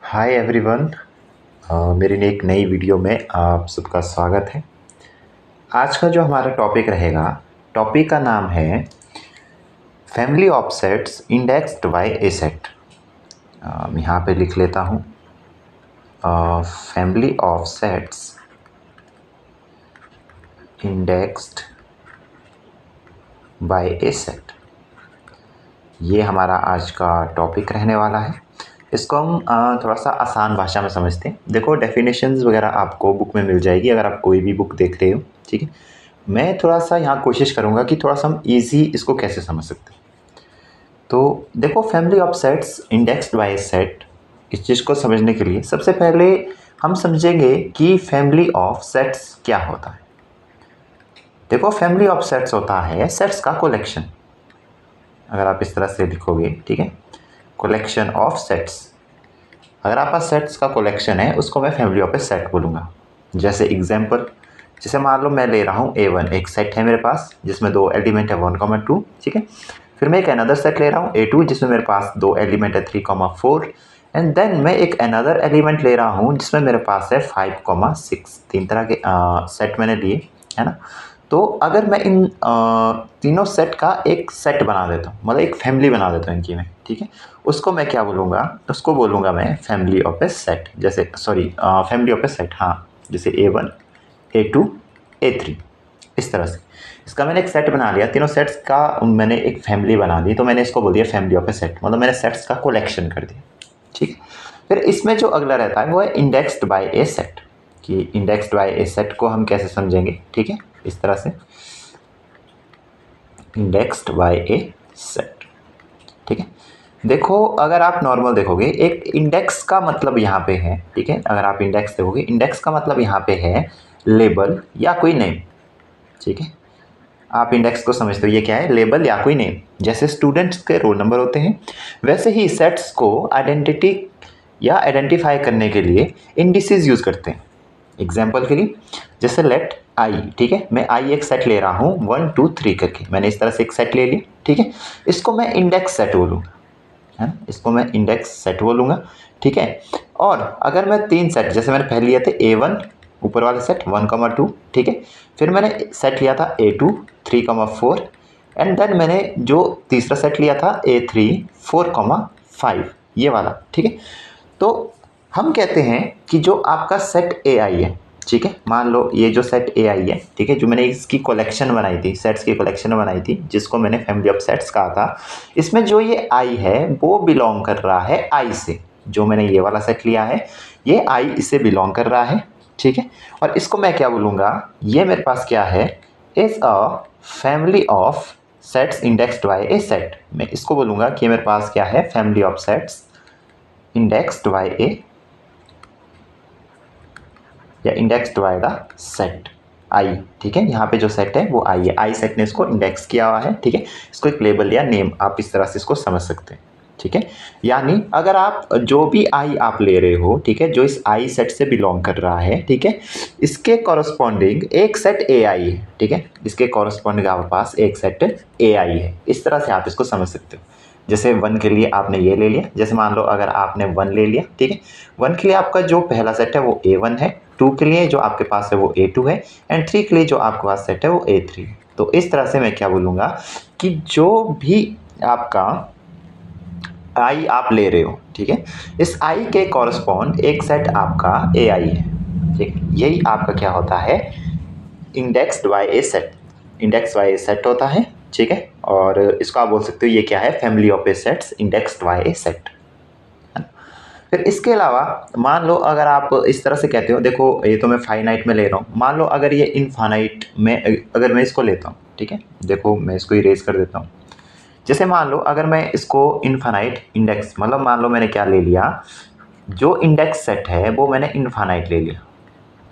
Hi everyone. मेरी एक नई वीडियो में आप सबका स्वागत है। आज का जो हमारा टॉपिक रहेगा, टॉपिक का नाम है family of sets indexed by a set. यहाँ पे लिख लेता हूँ family of sets indexed by a set. ये हमारा आज का टॉपिक रहने वाला है। इसको हम थोड़ा सा आसान भाषा में समझते हैं। देखो, डेफिनेशंस वगैरह आपको बुक में मिल जाएगी अगर आप कोई भी बुक देख रहे हो, ठीक है। मैं थोड़ा सा यहाँ कोशिश करूँगा कि थोड़ा सा हम ईजी इसको कैसे समझ सकते हैं। तो देखो, family of sets indexed by set, इस चीज़ को समझने के लिए सबसे पहले हम समझेंगे कि फैमिली ऑफ सेट्स क्या होता है। देखो, फैमिली ऑफ सेट्स होता है सेट्स का कलेक्शन। अगर आप इस तरह से लिखोगे, ठीक है, कलेक्शन ऑफ सेट्स। अगर आपका सेट्स का कलेक्शन है उसको मैं फैमिली ऑफ ए सेट बोलूँगा। जैसे एग्जांपल, जैसे मान लो मैं ले रहा हूँ A1, एक सेट है मेरे पास जिसमें दो एलिमेंट है 1,2, ठीक है। फिर मैं एक अनदर सेट ले रहा हूँ A2 जिसमें मेरे पास दो एलिमेंट है 3,4, एंड देन मैं एक अनदर एलिमेंट ले रहा हूँ जिसमें मेरे पास है 5,6। तीन तरह के सेट मैंने लिए, है ना। तो अगर मैं इन तीनों सेट का एक सेट बना देता हूँ, मतलब एक फैमिली बना देता हूँ इनकी मैं, ठीक है, उसको मैं क्या बोलूँगा, उसको बोलूँगा मैं फैमिली ऑफ ए सेट। जैसे फैमिली ऑफ ए सेट, हाँ, जैसे A1, A2, A3, इस तरह से इसका मैंने एक सेट बना लिया। तीनों सेट्स का मैंने एक फैमिली बना दी, तो मैंने इसको बोल दिया फैमिली ऑफ ए सेट, मतलब मैंने सेट्स का कलेक्शन कर दिया, ठीक है। फिर इसमें जो अगला रहता है वो है इंडेक्स्ड बाय ए सेट, कि इंडेक्स्ड बाय ए सेट को हम कैसे समझेंगे, ठीक है, इस तरह से इंडेक्स्ड बाय ए सेट, ठीक है। देखो, अगर आप नॉर्मल देखोगे, एक इंडेक्स का मतलब यहाँ पे है, ठीक है। अगर आप इंडेक्स देखोगे, इंडेक्स का मतलब यहाँ पे है लेबल या कोई नेम, ठीक है। आप इंडेक्स को समझते हो, ये क्या है, लेबल या कोई नेम। जैसे स्टूडेंट्स के रोल नंबर होते हैं, वैसे ही सेट्स को आइडेंटिटी या आइडेंटिफाई करने के लिए इंडिसेस यूज़ करते हैं। एग्जाम्पल के लिए, जैसे लेट आई, ठीक है, मैं आई एक सेट ले रहा हूँ 1, 2, 3 करके, मैंने इस तरह से एक सेट ले लिया, ठीक है। इसको मैं इंडेक्स सेट बोलूँगा, है ना, इसको मैं इंडेक्स सेट बोलूँगा, ठीक है। और अगर मैं तीन सेट, जैसे मैंने पहले लिए थे A1 ऊपर वाले सेट 1,2, ठीक है। फिर मैंने सेट लिया था A2 3,4, एंड देन मैंने जो तीसरा सेट लिया था A3 4,5, ये वाला, ठीक है। तो हम कहते हैं कि जो आपका सेट AI है, ठीक है, मान लो ये जो सेट AI है, ठीक है, जो मैंने इसकी कलेक्शन बनाई थी, सेट्स की कलेक्शन बनाई थी, जिसको मैंने फैमिली ऑफ सेट्स कहा था, इसमें जो ये I है वो बिलोंग कर रहा है I से। जो मैंने ये वाला सेट लिया है, ये I इससे बिलोंग कर रहा है, ठीक है। और इसको मैं क्या बोलूँगा, ये मेरे पास क्या है, is a family of sets indexed by a set. मैं इसको बोलूँगा कि मेरे पास क्या है, family of sets indexed by a, या indexed by the set I, ठीक है। यहाँ पे जो सेट है वो आई है, आई सेट ने इसको इंडेक्स किया हुआ है, ठीक है। इसको एक लेबल या नेम, आप इस तरह से इसको समझ सकते हैं, ठीक है। यानी अगर आप जो भी आई आप ले रहे हो, ठीक है, जो इस आई सेट से बिलोंग कर रहा है, ठीक है, इसके कॉरस्पॉन्डिंग एक सेट ए आई है, ठीक है, इसके कॉरस्पॉन्डिंग आपके पास एक सेट ए आई है। इस तरह से आप इसको समझ सकते हो। जैसे 1 के लिए आपने ये ले लिया, जैसे मान लो अगर आपने 1 ले लिया, ठीक है, 1 के लिए आपका जो पहला सेट है वो A1 है, 2 के लिए जो आपके पास है वो A2 है, एंड 3 के लिए जो आपके पास सेट है वो A3 है। तो इस तरह से मैं क्या बोलूँगा कि जो भी आपका आई आप ले रहे हो, ठीक है, इस आई के कॉरस्पॉन्ड एक सेट आपका ए आई है, ठीक है। यही आपका क्या होता है, indexed by a set, index by a set होता है, ठीक है। और इसको आप बोल सकते हो ये क्या है, family of a sets indexed by a set. फिर इसके अलावा मान लो अगर आप इस तरह से कहते हो, देखो ये तो मैं फाइनाइट में ले रहा हूँ, मान लो अगर ये इनफाइनाइट में अगर मैं इसको लेता हूँ, ठीक है, देखो मैं इसको इरेज कर देता हूँ। जैसे मान लो अगर मैं इसको इनफाइनाइट इंडेक्स, मतलब मान लो मैंने क्या ले लिया, जो इंडेक्स सेट है वो मैंने इनफाइनाइट ले लिया,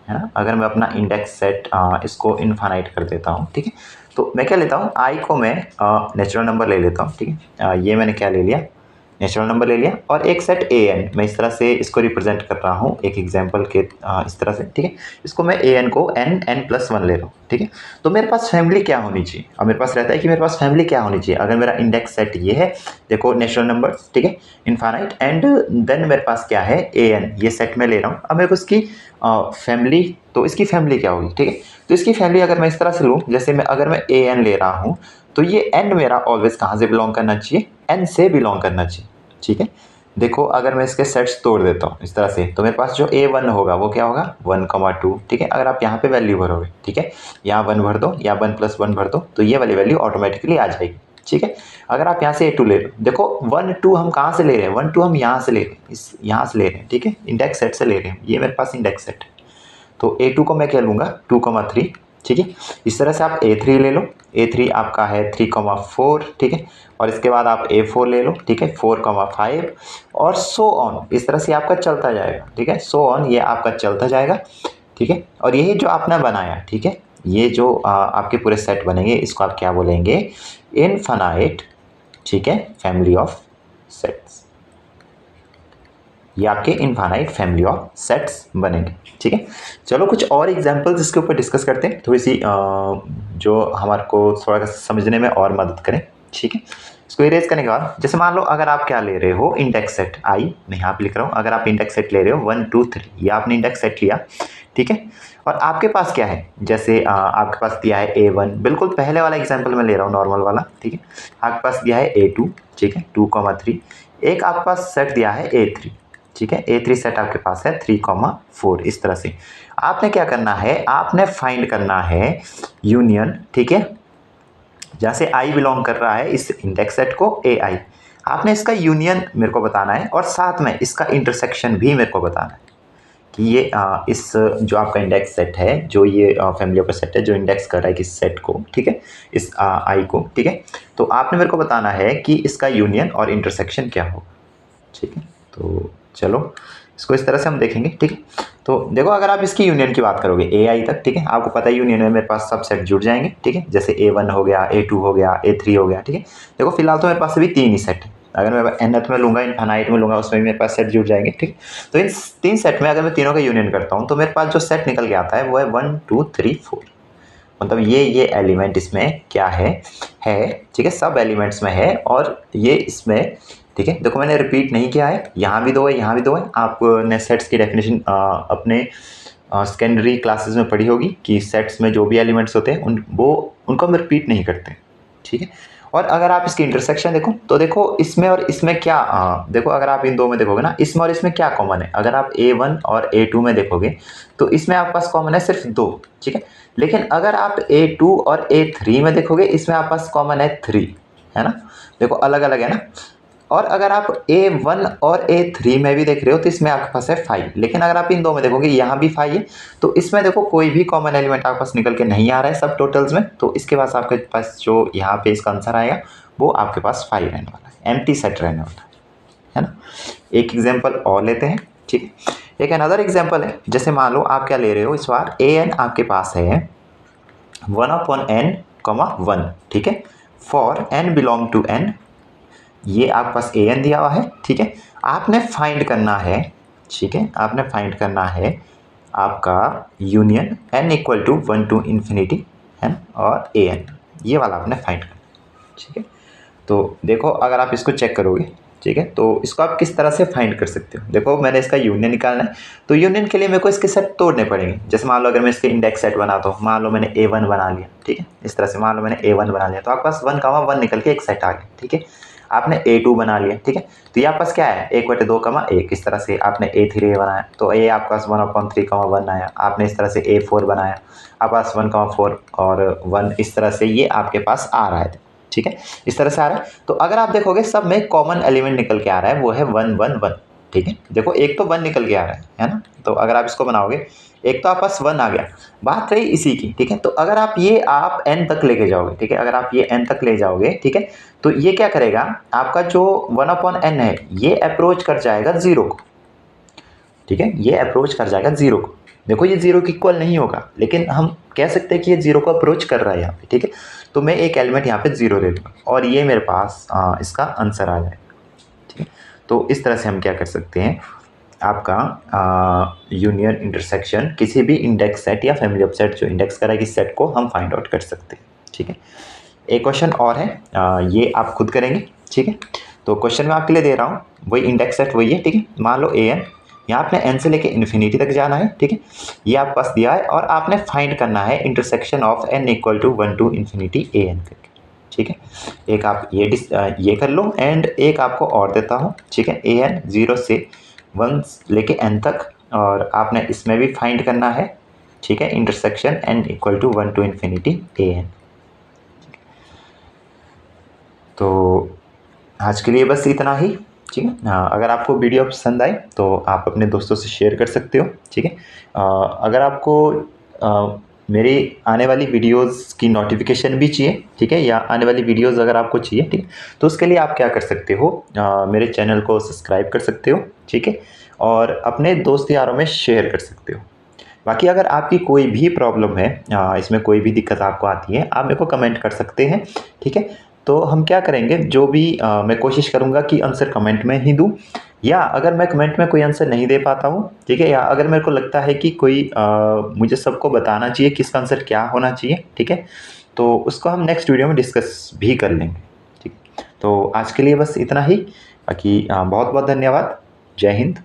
है ना। अगर मैं अपना इंडेक्स सेट इसको इनफाइनाइट कर देता हूँ, ठीक है, तो मैं क्या लेता हूँ, आई को मैं नेचुरल नंबर ले लेता हूँ, ठीक है। ये मैंने क्या ले लिया, नेचुरल नंबर ले लिया, और एक सेट ए एन, मैं इस तरह से इसको रिप्रेजेंट कर रहा हूँ एक एग्जांपल के इस तरह से, ठीक है। इसको मैं ए एन को एन एन प्लस वन ले रहा हूँ, ठीक है। तो मेरे पास फैमिली क्या होनी चाहिए, अब मेरे पास रहता है कि मेरे पास फैमिली क्या होनी चाहिए। अगर मेरा इंडेक्स सेट ये है, देखो नेचुरल नंबर, ठीक है, इनफाइनाइट, एंड देन मेरे पास क्या है, ए एन, ये सेट में ले रहा हूँ। अब मेरे को इसकी फैमिली, तो इसकी फैमिली क्या होगी, ठीक है। तो इसकी फैमिली अगर मैं इस तरह से लूँ, जैसे मैं अगर मैं ए एन ले रहा हूँ, तो ये एन मेरा ऑलवेज कहाँ से बिलोंग करना चाहिए, एन से बिलोंग करना चाहिए, ठीक है। देखो अगर मैं इसके सेट्स तोड़ देता हूँ इस तरह से, तो मेरे पास जो ए वन होगा वो क्या होगा, 1,2, ठीक है। अगर आप यहाँ पे वैल्यू भरोगे, ठीक है, यहाँ 1 भर दो या 1+1 भर दो, तो ये वाली वैल्यू ऑटोमेटिकली आ जाएगी, ठीक है। अगर आप यहाँ से ए टू ले लो, देखो 1 2 हम कहाँ से ले रहे हैं, 1 2 हम यहाँ से ले रहे हैं, इस यहाँ से ले रहे हैं, ठीक है, इंडेक्स सेट से ले रहे हैं, ये मेरे पास इंडेक्स सेट है। तो ए टू को मैं क्या लूँगा, 2,3, ठीक है। इस तरह से आप ए थ्री ले लो, ए थ्री आपका है 3,4, ठीक है। और इसके बाद आप ए फोर ले लो, ठीक है, 4,5, और सो ऑन, इस तरह से आपका चलता जाएगा, ठीक है, सो ऑन, ये आपका चलता जाएगा, ठीक है। और यही जो आपने बनाया, ठीक है, ये जो आपके पूरे सेट बनेंगे, इसको आप क्या बोलेंगे, इनफाइनाइट, ठीक है, फैमिली ऑफ सेट्स। ये आपके इनफाइनाइट फैमिली ऑफ सेट्स बनेंगे, ठीक है। चलो कुछ और एग्जांपल्स इसके ऊपर डिस्कस करते हैं, थोड़ी सी जो हमारे को थोड़ा सा समझने में और मदद करें, ठीक है। इसको इरेज करने के बाद, जैसे मान लो अगर आप क्या ले रहे हो, इंडेक्स सेट आई, मैं यहाँ पे लिख रहा हूँ, अगर आप इंडेक्स सेट ले रहे हो 1 2 3, ये आपने इंडेक्स सेट लिया, ठीक है। और आपके पास क्या है, जैसे आपके पास दिया है A1, बिल्कुल पहले वाला एग्जाम्पल मैं ले रहा हूँ, नॉर्मल वाला, ठीक है। आपके पास दिया है A2, ठीक है, 2,3, एक आपके पास सेट दिया है A3, ठीक है, A3 सेट आपके पास है 3,4, इस तरह से आपने क्या करना है, आपने फाइंड करना है यूनियन, ठीक है, जहाँ से आई बिलोंग कर रहा है इस इंडेक्स सेट को AI, आपने इसका यूनियन मेरे को बताना है, और साथ में इसका इंटरसेक्शन भी मेरे को बताना है कि ये इस जो आपका इंडेक्स सेट है, जो ये फैमिली ऑफ सेट है जो इंडेक्स कर रहा है किस सेट को, ठीक है, इस आई को, ठीक है। तो आपने मेरे को बताना है कि इसका यूनियन और इंटरसेक्शन क्या होगा, ठीक है। तो चलो इसको इस तरह से हम देखेंगे, ठीक है। तो देखो अगर आप इसकी यूनियन की बात करोगे AI तक, ठीक है, आपको पता है यूनियन में मेरे पास सब सेट जुड़ जाएंगे, ठीक है, जैसे A1 हो गया, A2 हो गया, A3 हो गया, ठीक है। देखो फिलहाल तो मेरे पास अभी 3 ही सेट है, अगर मैं nth में लूँगा, इनफाइनाइट में लूँगा, उसमें भी मेरे पास सेट जुड़ जाएंगे, ठीक। तो इन 3 सेट में अगर मैं तीनों का यूनियन करता हूँ, तो मेरे पास जो सेट निकल के आता है वो है 1 2 3 4, मतलब ये एलिमेंट इसमें क्या है, ठीक है, सब एलिमेंट्स में है, और ये इसमें, ठीक है। देखो मैंने रिपीट नहीं किया है, यहाँ भी 2 है, यहाँ भी 2 है, आपने सेट्स की डेफिनेशन अपने सेकेंडरी क्लासेस में पढ़ी होगी कि सेट्स में जो भी एलिमेंट्स होते हैं उनको हम रिपीट नहीं करते, ठीक है। और अगर आप इसकी इंटरसेक्शन देखो, तो देखो इसमें और इसमें क्या, देखो अगर आप इन दो में देखोगे ना, इसमें और इसमें क्या कॉमन है, अगर आप A1 और A2 में देखोगे, तो इसमें आपके पास कॉमन है सिर्फ 2, ठीक है। लेकिन अगर आप A2 और A3 में देखोगे, इसमें आपके पास कॉमन है 3, है ना, देखो अलग अलग है ना। और अगर आप A1 और A3 में भी देख रहे हो, तो इसमें आपके पास है 5, लेकिन अगर आप इन दो में देखोगे, यहाँ भी 5 है, तो इसमें देखो कोई भी कॉमन एलिमेंट आपके पास निकल के नहीं आ रहा है सब टोटल्स में, तो इसके पास आपके पास जो यहाँ पे इसका आंसर आएगा वो आपके पास 5 रहने वाला है, एम्प्टी सेट रहने वाला है ना। एक एग्जाम्पल और लेते हैं, ठीक है। एक अनदर एग्जाम्पल है, जैसे मान लो आप क्या ले रहे हो, इस बार AN आपके पास है 1/n, 1, ठीक है, for n belong to n, ये आपके पास AN दिया हुआ है, ठीक है। आपने फाइंड करना है, ठीक है, आपने फाइंड करना है आपका union n equal to 1 to infinity है, और AN, ये वाला आपने फाइंड करना, ठीक है। तो देखो अगर आप इसको चेक करोगे, ठीक है, तो इसको आप किस तरह से फाइंड कर सकते हो। देखो मैंने इसका यूनियन निकालना है, तो यूनियन के लिए मेरे को इसके सेट तोड़ने पड़ेंगे। जैसे मान लो अगर मैं इसके इंडेक्स सेट बनाता हूँ, मान लो मैंने A1 बना लिया, ठीक है, इस तरह से मान लो मैंने A1 बना लिया, तो आपके पास 1,1 निकल के एक सेट आ गया, ठीक है। आपने A2 बना लिया, ठीक है, तो ये आपके पास क्या है, 1/2,1, इस तरह से आपने A3 बनाया, तो ये आपके पास 1/3,1 आया। आपने इस तरह से A4 बनाया, आपके पास 1,4 और 1, इस तरह से ये आपके पास आ रहा है, ठीक है, इस तरह से आ रहा है। तो अगर आप देखोगे सब में कॉमन एलिमेंट निकल के आ रहा है, वो है 1 1 1, ठीक है। देखो एक तो 1 निकल के आ रहा है ना, तो अगर आप इसको बनाओगे, एक तो आपके पास 1 आ गया, बात रही इसी की, ठीक है। तो अगर आप ये आप n तक लेके जाओगे, ठीक है, अगर आप ये n तक ले जाओगे, ठीक है, तो ये क्या करेगा, आपका जो 1/n है ये अप्रोच कर जाएगा 0 को, ठीक है, ये अप्रोच कर जाएगा 0 को। देखो ये 0 के इक्वल नहीं होगा, लेकिन हम कह सकते हैं कि ये 0 को अप्रोच कर रहा है यहाँ पे, ठीक है। तो मैं एक एलिमेंट यहाँ पे 0 ले लूँगा, और ये मेरे पास इसका आंसर आ जाएगा, ठीक है। तो इस तरह से हम क्या कर सकते हैं, आपका यूनियन इंटरसेक्शन किसी भी इंडेक्स सेट या फैमिली ऑफ सेट जो इंडेक्स करेगी सेट को हम फाइंड आउट कर सकते हैं। ठीक है, एक क्वेश्चन और है, ये आप खुद करेंगे। ठीक है, तो क्वेश्चन मैं आपके लिए दे रहा हूँ, वही इंडेक्स सेट वही है। ठीक है, मान लो ए एन, यहाँ आपने एन से लेके इन्फिनिटी तक जाना है। ठीक है, ये आपके पास दिया है और आपने फाइंड करना है intersection of N equal to 1 to infinity A N करके। ठीक है, एक आप ये कर लो एंड एक आपको और देता हूँ। ठीक है, ए एन 0 से 1 लेके एन तक, और आपने इसमें भी फाइंड करना है। ठीक है, intersection N equal to 1 to infinity A N. तो आज के लिए बस इतना ही। ठीक है, अगर आपको वीडियो पसंद आए तो आप अपने दोस्तों से शेयर कर सकते हो। ठीक है, अगर आपको मेरी आने वाली वीडियोस की नोटिफिकेशन भी चाहिए, ठीक है, या आने वाली वीडियोस अगर आपको चाहिए, ठीक, तो उसके लिए आप क्या कर सकते हो, मेरे चैनल को सब्सक्राइब कर सकते हो। ठीक है, और अपने दोस्त यारों में शेयर कर सकते हो। बाकी अगर आपकी कोई भी प्रॉब्लम है, इसमें कोई भी दिक्कत आपको आती है, आप मेरे को कमेंट कर सकते हैं। ठीक है, तो हम क्या करेंगे, जो भी मैं कोशिश करूँगा कि आंसर कमेंट में ही दूँ, या अगर मैं कमेंट में कोई आंसर नहीं दे पाता हूँ, ठीक है, या अगर मेरे को लगता है कि कोई मुझे सबको बताना चाहिए कि इसका आंसर क्या होना चाहिए, ठीक है, तो उसको हम नेक्स्ट वीडियो में डिस्कस भी कर लेंगे। ठीक, तो आज के लिए बस इतना ही। बाकी बहुत बहुत धन्यवाद। जय हिंद।